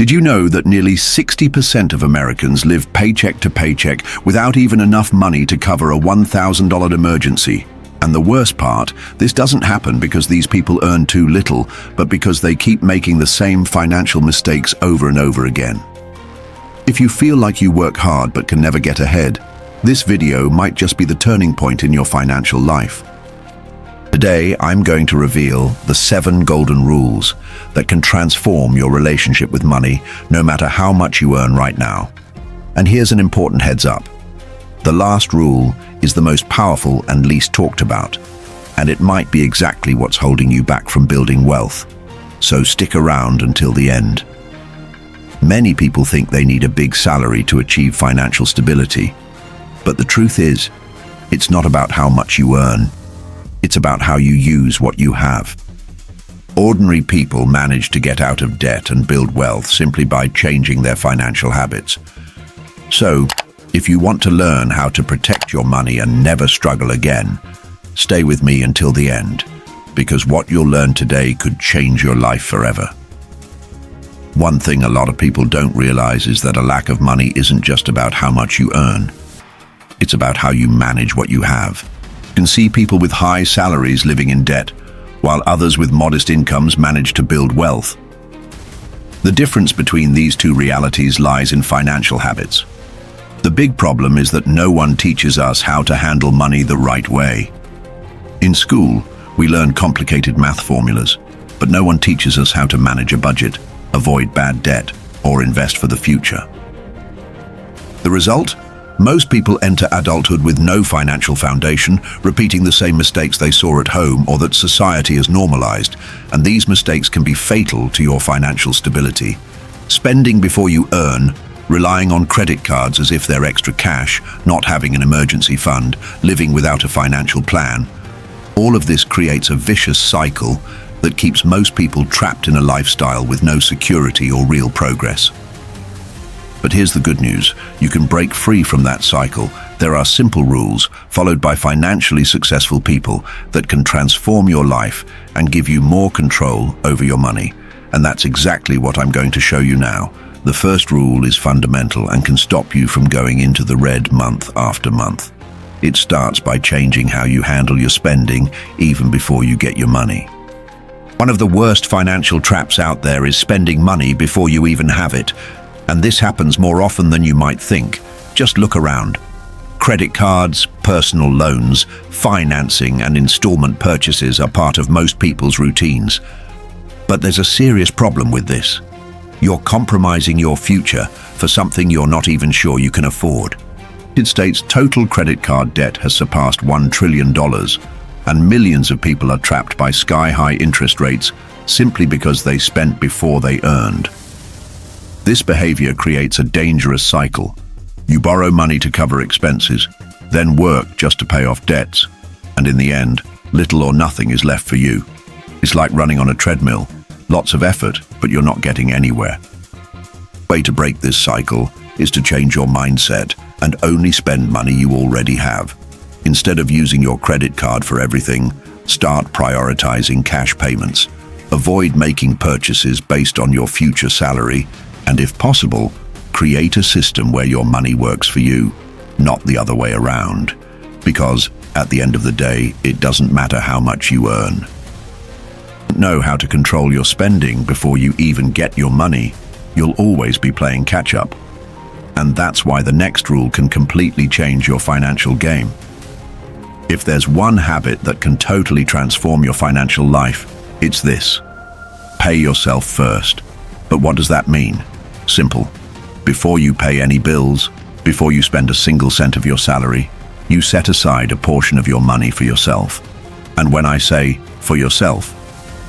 Did you know that nearly 60% of Americans live paycheck to paycheck without even enough money to cover a $1,000 emergency? And the worst part, this doesn't happen because these people earn too little, but because they keep making the same financial mistakes over and over again. If you feel like you work hard but can never get ahead, this video might just be the turning point in your financial life. Today, I'm going to reveal the 7 golden rules that can transform your relationship with money, no matter how much you earn right now. And here's an important heads up. The last rule is the most powerful and least talked about, and it might be exactly what's holding you back from building wealth. So stick around until the end. Many people think they need a big salary to achieve financial stability, but the truth is, it's not about how much you earn. It's about how you use what you have. Ordinary people manage to get out of debt and build wealth simply by changing their financial habits. So, if you want to learn how to protect your money and never struggle again, stay with me until the end, because what you'll learn today could change your life forever. One thing a lot of people don't realize is that a lack of money isn't just about how much you earn. It's about how you manage what you have. You can see people with high salaries living in debt, while others with modest incomes manage to build wealth. The difference between these two realities lies in financial habits. The big problem is that no one teaches us how to handle money the right way. In school, we learn complicated math formulas, but no one teaches us how to manage a budget, avoid bad debt, or invest for the future. The result? Most people enter adulthood with no financial foundation, repeating the same mistakes they saw at home or that society has normalized, and these mistakes can be fatal to your financial stability. Spending before you earn, relying on credit cards as if they're extra cash, not having an emergency fund, living without a financial plan. All of this creates a vicious cycle that keeps most people trapped in a lifestyle with no security or real progress. But here's the good news. You can break free from that cycle. There are simple rules followed by financially successful people that can transform your life and give you more control over your money. And that's exactly what I'm going to show you now. The first rule is fundamental and can stop you from going into the red month after month. It starts by changing how you handle your spending even before you get your money. One of the worst financial traps out there is spending money before you even have it. And this happens more often than you might think. Just look around. Credit cards, personal loans, financing, and installment purchases are part of most people's routines. But there's a serious problem with this. You're compromising your future for something you're not even sure you can afford. The United States' total credit card debt has surpassed $1 trillion, and millions of people are trapped by sky-high interest rates simply because they spent before they earned. This behavior creates a dangerous cycle. You borrow money to cover expenses, then work just to pay off debts, and in the end, little or nothing is left for you. It's like running on a treadmill. Lots of effort, but you're not getting anywhere. The way to break this cycle is to change your mindset and only spend money you already have. Instead of using your credit card for everything, start prioritizing cash payments. Avoid making purchases based on your future salary, and if possible, create a system where your money works for you, not the other way around. Because at the end of the day, it doesn't matter how much you earn. Know how to control your spending before you even get your money, you'll always be playing catch-up. And that's why the next rule can completely change your financial game. If there's one habit that can totally transform your financial life, it's this. Pay yourself first. But what does that mean? Simple. Before you pay any bills, before you spend a single cent of your salary, you set aside a portion of your money for yourself. And when I say for yourself,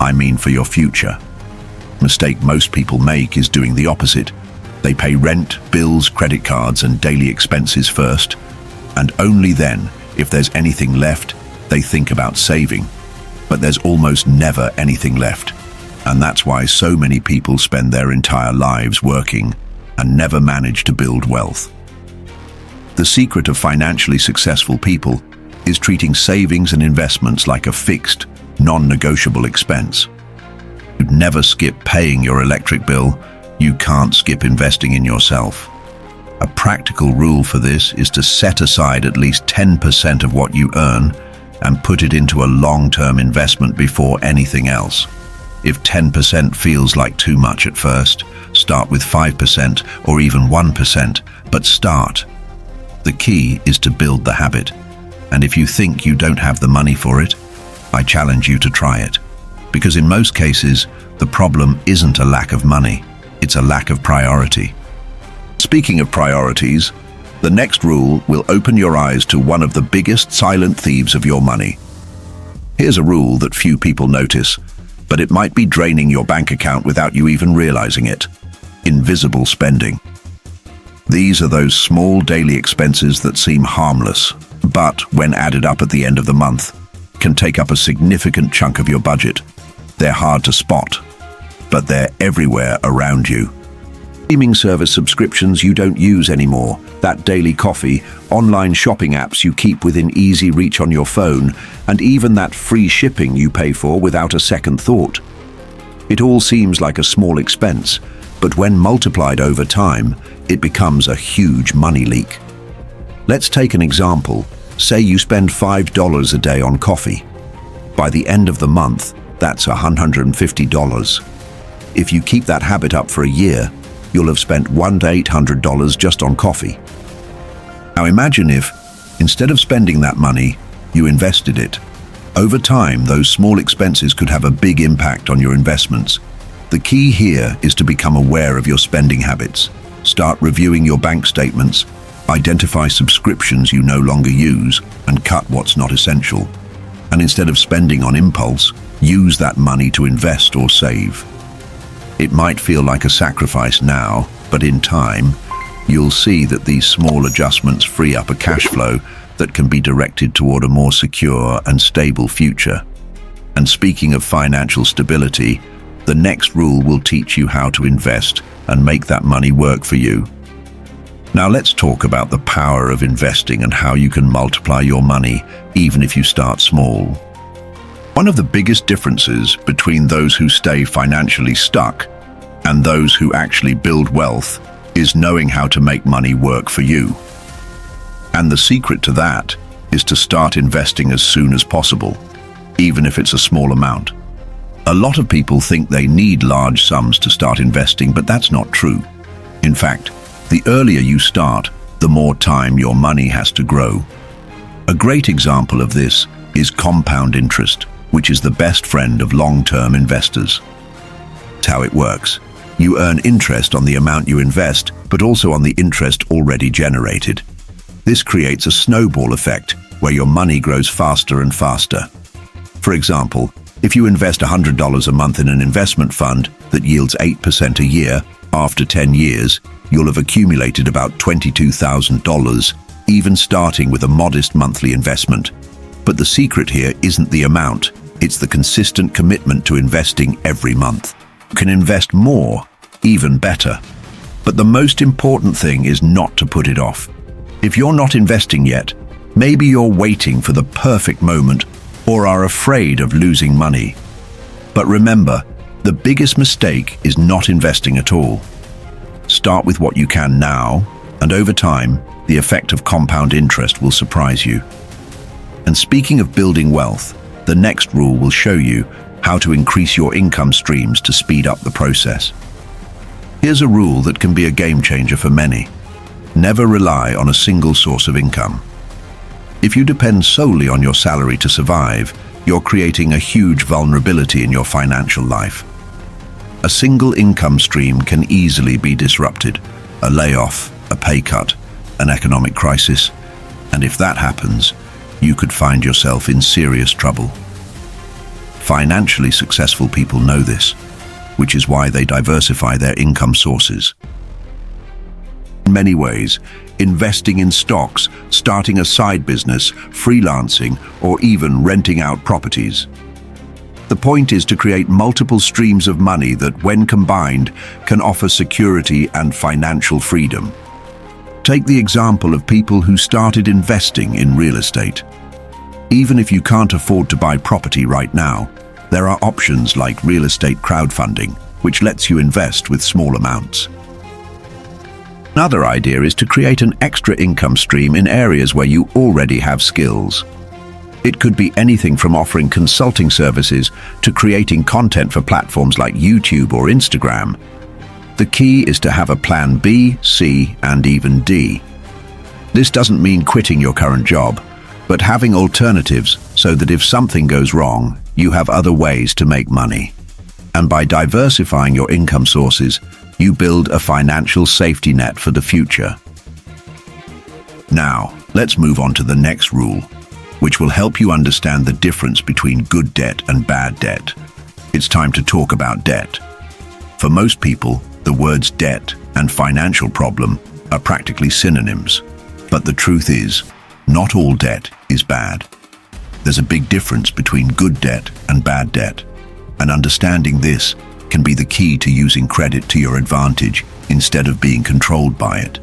I mean for your future. The mistake most people make is doing the opposite. They pay rent, bills, credit cards, and daily expenses first, and only then, if there's anything left, they think about saving. But there's almost never anything left. And that's why so many people spend their entire lives working and never manage to build wealth. The secret of financially successful people is treating savings and investments like a fixed, non-negotiable expense. You'd never skip paying your electric bill. You can't skip investing in yourself. A practical rule for this is to set aside at least 10% of what you earn and put it into a long-term investment before anything else. If 10% feels like too much at first, start with 5% or even 1%, but start. The key is to build the habit. And if you think you don't have the money for it, I challenge you to try it. Because in most cases, the problem isn't a lack of money, it's a lack of priority. Speaking of priorities, the next rule will open your eyes to one of the biggest silent thieves of your money. Here's a rule that few people notice, but it might be draining your bank account without you even realizing it. Invisible spending. These are those small daily expenses that seem harmless, but when added up at the end of the month, can take up a significant chunk of your budget. They're hard to spot, but they're everywhere around you. Streaming service subscriptions you don't use anymore, that daily coffee, online shopping apps you keep within easy reach on your phone, and even that free shipping you pay for without a second thought. It all seems like a small expense, but when multiplied over time, it becomes a huge money leak. Let's take an example. Say you spend $5 a day on coffee. By the end of the month, that's $150. If you keep that habit up for a year, you'll have spent $100 to $800 just on coffee. Now imagine if, instead of spending that money, you invested it. Over time, those small expenses could have a big impact on your investments. The key here is to become aware of your spending habits. Start reviewing your bank statements, identify subscriptions you no longer use, and cut what's not essential. And instead of spending on impulse, use that money to invest or save. It might feel like a sacrifice now, but in time, you'll see that these small adjustments free up a cash flow that can be directed toward a more secure and stable future. And speaking of financial stability, the next rule will teach you how to invest and make that money work for you. Now let's talk about the power of investing and how you can multiply your money, even if you start small. One of the biggest differences between those who stay financially stuck and those who actually build wealth is knowing how to make money work for you. And the secret to that is to start investing as soon as possible, even if it's a small amount. A lot of people think they need large sums to start investing, but that's not true. In fact, the earlier you start, the more time your money has to grow. A great example of this is compound interest, which is the best friend of long-term investors. It's how it works. You earn interest on the amount you invest, but also on the interest already generated. This creates a snowball effect where your money grows faster and faster. For example, if you invest $100 a month in an investment fund that yields 8% a year, after 10 years, you'll have accumulated about $22,000, even starting with a modest monthly investment. But the secret here isn't the amount, it's the consistent commitment to investing every month. You can invest more, even better. But the most important thing is not to put it off. If you're not investing yet, maybe you're waiting for the perfect moment or are afraid of losing money. But remember, the biggest mistake is not investing at all. Start with what you can now, and over time, the effect of compound interest will surprise you. And speaking of building wealth, the next rule will show you how to increase your income streams to speed up the process. Here's a rule that can be a game changer for many. Never rely on a single source of income. If you depend solely on your salary to survive, you're creating a huge vulnerability in your financial life. A single income stream can easily be disrupted. A layoff, a pay cut, an economic crisis, and if that happens, you could find yourself in serious trouble. Financially successful people know this, which is why they diversify their income sources. In many ways, investing in stocks, starting a side business, freelancing, or even renting out properties. The point is to create multiple streams of money that, when combined, can offer security and financial freedom. Take the example of people who started investing in real estate. Even if you can't afford to buy property right now, there are options like real estate crowdfunding, which lets you invest with small amounts. Another idea is to create an extra income stream in areas where you already have skills. It could be anything from offering consulting services to creating content for platforms like YouTube or Instagram. The key is to have a plan B, C, and even D. This doesn't mean quitting your current job, but having alternatives so that if something goes wrong, you have other ways to make money. And by diversifying your income sources, you build a financial safety net for the future. Now, let's move on to the next rule, which will help you understand the difference between good debt and bad debt. It's time to talk about debt. For most people, the words debt and financial problem are practically synonyms. But the truth is, not all debt is bad. There's a big difference between good debt and bad debt, and understanding this can be the key to using credit to your advantage instead of being controlled by it.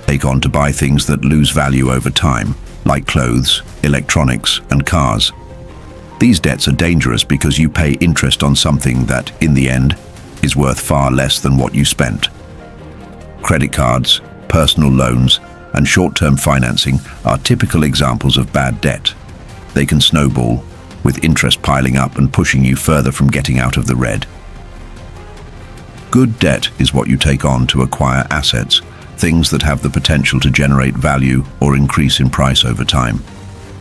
Take on to buy things that lose value over time, like clothes, electronics, and cars. These debts are dangerous because you pay interest on something that, in the end, is worth far less than what you spent. Credit cards, personal loans, and short-term financing are typical examples of bad debt. They can snowball, with interest piling up and pushing you further from getting out of the red. Good debt is what you take on to acquire assets, things that have the potential to generate value or increase in price over time.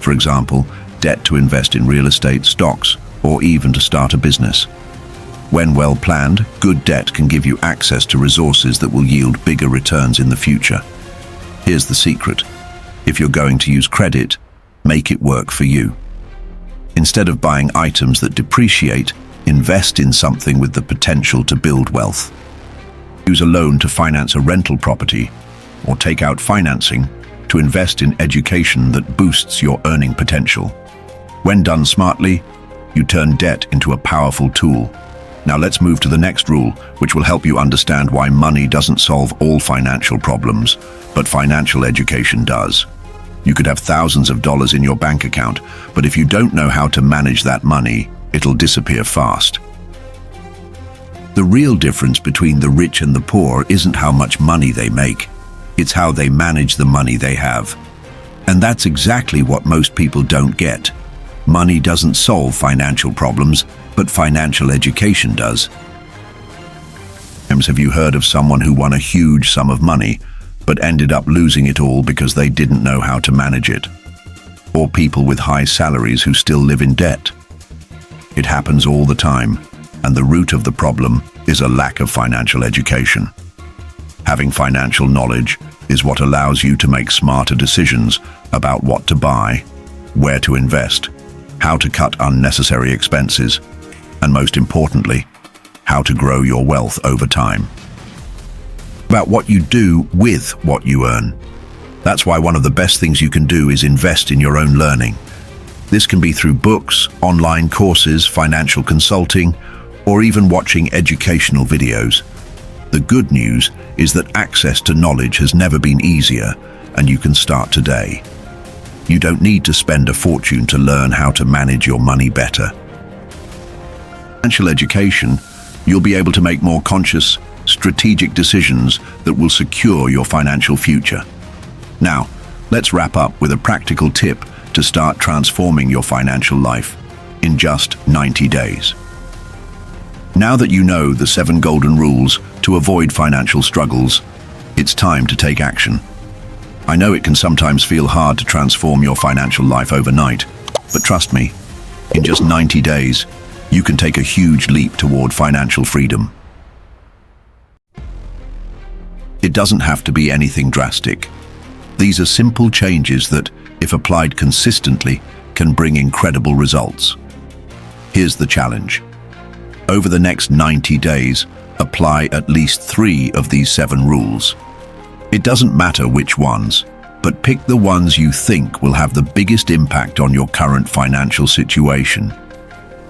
For example, debt to invest in real estate, stocks, or even to start a business. When well planned, good debt can give you access to resources that will yield bigger returns in the future. Here's the secret. If you're going to use credit, make it work for you. Instead of buying items that depreciate, invest in something with the potential to build wealth. Use a loan to finance a rental property, or take out financing to invest in education that boosts your earning potential. When done smartly, you turn debt into a powerful tool. Now let's move to the next rule, which will help you understand why money doesn't solve all financial problems, but financial education does. You could have thousands of dollars in your bank account, but if you don't know how to manage that money, it'll disappear fast. The real difference between the rich and the poor isn't how much money they make. It's how they manage the money they have. And that's exactly what most people don't get. Money doesn't solve financial problems, but financial education does. Have you heard of someone who won a huge sum of money, but ended up losing it all because they didn't know how to manage it? Or people with high salaries who still live in debt? It happens all the time, and the root of the problem is a lack of financial education. Having financial knowledge is what allows you to make smarter decisions about what to buy, where to invest, how to cut unnecessary expenses, and most importantly, how to grow your wealth over time. About what you do with what you earn. That's why one of the best things you can do is invest in your own learning. This can be through books, online courses, financial consulting, or even watching educational videos. The good news is that access to knowledge has never been easier, and you can start today. You don't need to spend a fortune to learn how to manage your money better. Financial education, you'll be able to make more conscious, strategic decisions that will secure your financial future. Now, let's wrap up with a practical tip to start transforming your financial life in just 90 days. Now that you know the 7 golden rules to avoid financial struggles, it's time to take action. I know it can sometimes feel hard to transform your financial life overnight, but trust me, in just 90 days, you can take a huge leap toward financial freedom. It doesn't have to be anything drastic. These are simple changes that, if applied consistently, can bring incredible results. Here's the challenge. Over the next 90 days, apply at least 3 of these 7 rules. It doesn't matter which ones, but pick the ones you think will have the biggest impact on your current financial situation.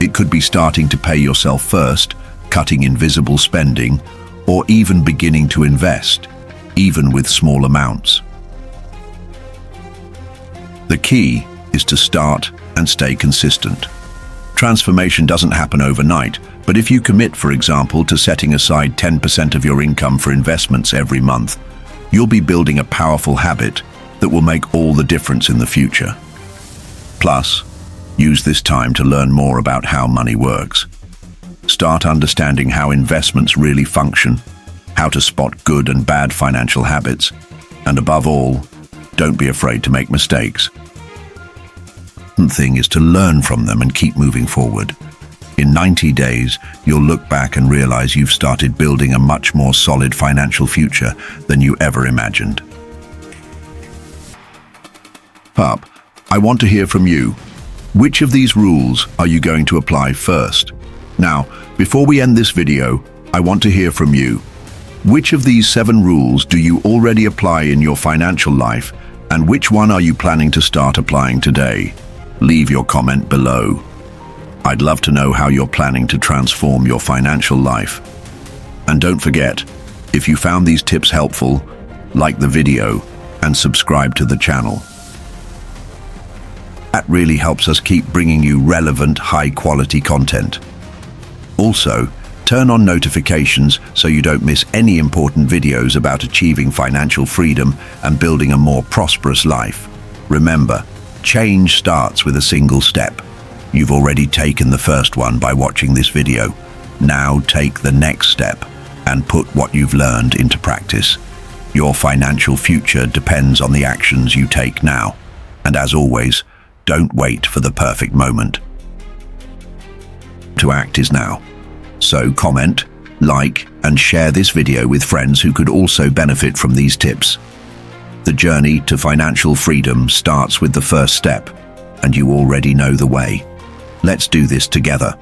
It could be starting to pay yourself first, cutting invisible spending, or even beginning to invest, even with small amounts. The key is to start and stay consistent. Transformation doesn't happen overnight, But if you commit, for example, to setting aside 10% of your income for investments every month, you'll be building a powerful habit that will make all the difference in the future. Plus, use this time to learn more about how money works. Start understanding how investments really function, how to spot good and bad financial habits, and above all, don't be afraid to make mistakes. The thing is to learn from them and keep moving forward. In 90 days, you'll look back and realize you've started building a much more solid financial future than you ever imagined. Pup, I want to hear from you. Which of these rules are you going to apply first? Now, before we end this video, I want to hear from you. Which of these 7 rules do you already apply in your financial life, and which one are you planning to start applying today? Leave your comment below. I'd love to know how you're planning to transform your financial life. And don't forget, if you found these tips helpful, like the video and subscribe to the channel. That really helps us keep bringing you relevant, high-quality content. Also, turn on notifications so you don't miss any important videos about achieving financial freedom and building a more prosperous life. Remember, change starts with a single step. You've already taken the first one by watching this video. Now take the next step and put what you've learned into practice. Your financial future depends on the actions you take now. And as always, don't wait for the perfect moment. To act is now. So comment, like, and share this video with friends who could also benefit from these tips. The journey to financial freedom starts with the first step, and you already know the way. Let's do this together.